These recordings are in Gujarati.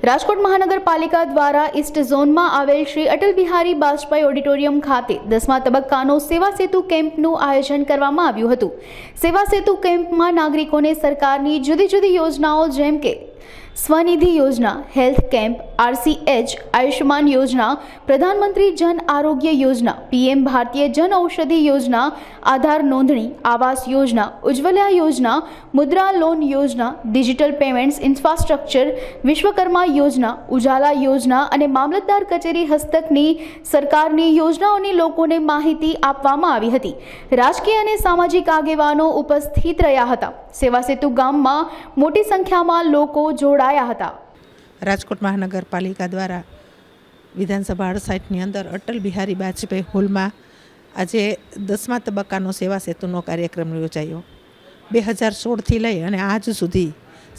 રાજકોટ મહાનગરપાલિકા દ્વારા ઈસ્ટ ઝોનમાં આવેલ શ્રી અટલ બિહારી વાજપેયી ઓડિટોરિયમ ખાતે 10મા તબક્કાનો સેવા સેતુ કેમ્પનું આયોજન કરવામાં આવ્યું હતું। સેવા સેતુ કેમ્પમાં નાગરિકોને સરકારની જુદી જુદી યોજનાઓ જેમ કે સ્વનિધિ યોजना, हेल्थ कैंप, RCH, आयुष्मान योजना, प्रधानमंत्री जन आरोग्य योजना, PM भारतीय जन औषधि योजना, आधार नोंधणी, आवास योजना, उज्ज्वला योजना, मुद्रा लोन योजना, डिजिटल पेमेंट्स इंफ्रास्ट्रक्चर, विश्वकर्मा योजना, उजाला योजना અને મામલતદાર કચેરી હસ્તકની સરકારની યોજનાઓની લોકોને માહિતી આપવામાં આવી હતી। રાજકીય અને સામાજિક આગેવાનો ઉપસ્થિત રહ્યા હતા। સેવા સેતુ ગામમાં મોટી સંખ્યામાં લોકો જોડાયા હતા। રાજકોટ મહાનગરપાલિકા દ્વારા વિધાનસભા 68ની અંદર અટલ બિહારી વાજપેયી હોલમાં આજે 10મા તબક્કાનો સેવા સેતુનો કાર્યક્રમ યોજાયો। 2016થી લઈ અને આજ સુધી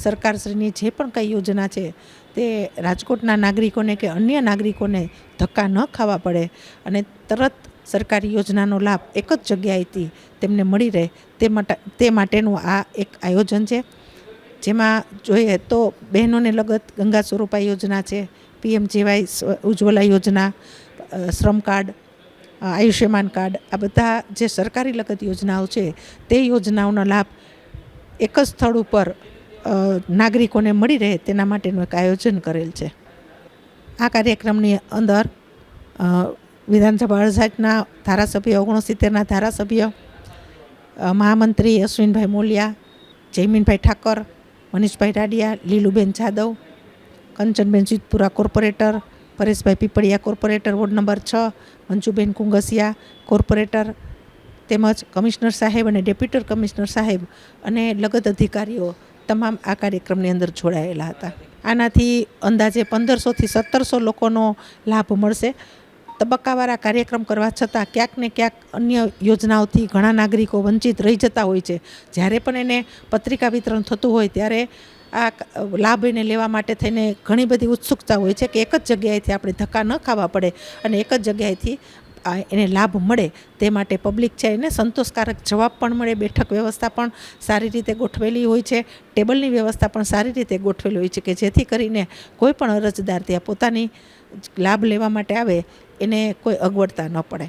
સરકારશ્રીની જે પણ કંઈ યોજના છે તે રાજકોટના નાગરિકોને કે અન્ય નાગરિકોને ધક્કા ન ખાવા પડે અને તરત સરકારી યોજનાનો લાભ એક જ જગ્યાએથી તેમને મળી રહે તે માટેનું આ એક આયોજન છે। જેમાં જોઈએ તો બહેનોને લગત ગંગા સ્વરૂપા યોજના છે, PMJY ઉજ્જવલા યોજના, શ્રમ કાર્ડ, આયુષ્યમાન કાર્ડ, આ બધા જે સરકારી લગત યોજનાઓ છે તે યોજનાઓનો લાભ એક જ સ્થળ ઉપર નાગરિકોને મળી રહે તેના માટેનું એક આયોજન કરેલ છે। આ કાર્યક્રમની અંદર વિધાનસભા 68ના ધારાસભ્ય, 69ના ધારાસભ્ય, મહામંત્રી Ashwinbhai Moliya, Jayminbhai Thakar, Manishbhai Radiya, Liluben Jadav, Kanchanben Siddhpura corporator, Pareshbhai Pipaliya corporator ward number 6, Manjuben Kungsiya corporator, તેમજ કમિશનર સાહેબ અને ડેપ્યુટી કમિશનર સાહેબ અને લગત અધિકારીઓ તમામ આ કાર્યક્રમની અંદર જોડાયેલા હતા। આનાથી અંદાજે 1500થી 1700 લોકોનો લાભ મળશે। તબક્કાવાળા કાર્યક્રમ કરવા છતાં ક્યાંક ને ક્યાંક અન્ય યોજનાઓથી ઘણા નાગરિકો વંચિત રહી જતા હોય છે। જ્યારે પણ એને પત્રિકા વિતરણ થતું હોય ત્યારે આ લાભ એને લેવા માટે થઈને ઘણી બધી ઉત્સુકતા હોય છે કે એક જ જગ્યાએથી આપણે ધક્કા ન ખાવા પડે અને એક જ જગ્યાએથી એને લાભ મળે તે માટે પબ્લિક છે એને સંતોષકારક જવાબ પણ મળે। બેઠક વ્યવસ્થા પણ સારી રીતે ગોઠવેલી હોય છે, ટેબલની વ્યવસ્થા પણ સારી રીતે ગોઠવેલી હોય છે કે જેથી કરીને કોઈ પણ અરજદાર ત્યાં પોતાની લાભ લેવા માટે આવે એને કોઈ અગવડતા ન પડે।